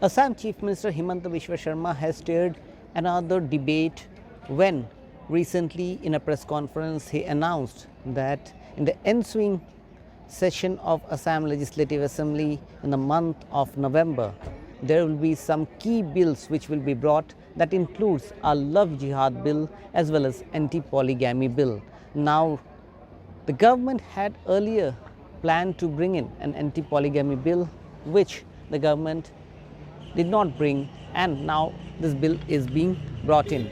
Assam Chief Minister Himanta Biswa Sarma has stirred another debate when recently in a press conference he announced that in the ensuing session of Assam Legislative Assembly in the month of November, there will be some key bills which will be brought that includes a love jihad bill as well as anti-polygamy bill. Now, the government had earlier planned to bring in an anti-polygamy bill which the government did not bring, and now this bill is being brought in.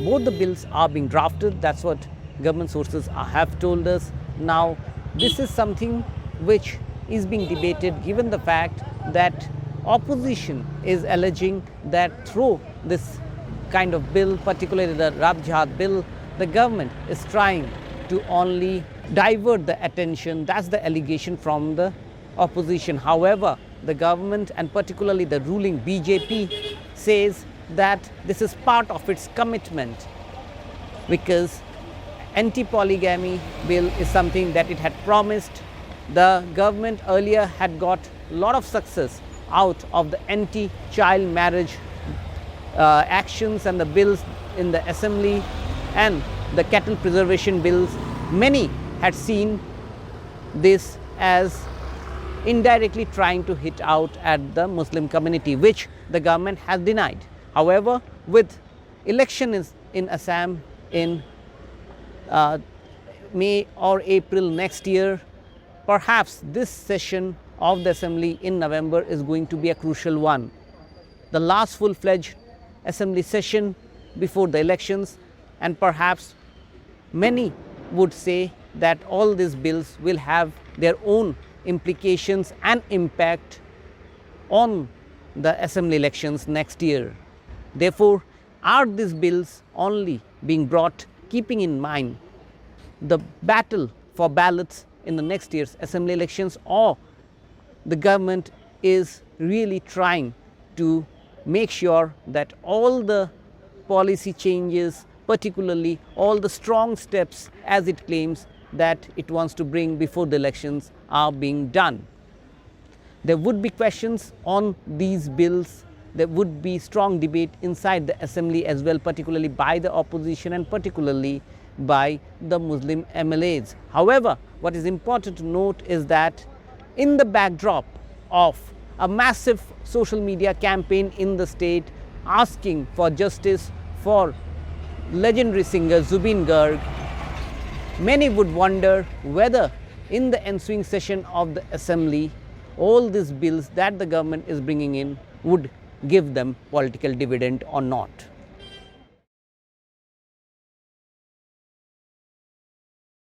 Both the bills are being drafted, that's what government sources have told us. Now, this is something which is being debated given the fact that opposition is alleging that through this kind of bill, particularly the love jihad bill, the government is trying to only divert the attention. That's the allegation from the opposition. However, the government and particularly the ruling BJP says that this is part of its commitment because anti-polygamy bill is something that it had promised. The government earlier had got a lot of success out of the anti-child marriage actions and the bills in the assembly and the cattle preservation bills. Many had seen this as indirectly trying to hit out at the Muslim community, which the government has denied. However, with elections in Assam in May or April next year, perhaps this session of the assembly in November is going to be a crucial one. The last full-fledged assembly session before the elections, and perhaps many would say that all these bills will have their own implications and impact on the assembly elections next year. Therefore, are these bills only being brought keeping in mind the battle for ballots in the next year's assembly elections, or the government is really trying to make sure that all the policy changes, particularly all the strong steps as it claims that it wants to bring before the elections are being done? There would be questions on these bills. There would be strong debate inside the assembly as well, particularly by the opposition and particularly by the Muslim MLAs. However, what is important to note is that in the backdrop of a massive social media campaign in the state asking for justice for legendary singer Zubeen Garg, many would wonder whether in the ensuing session of the assembly, all these bills that the government is bringing in would give them political dividend or not.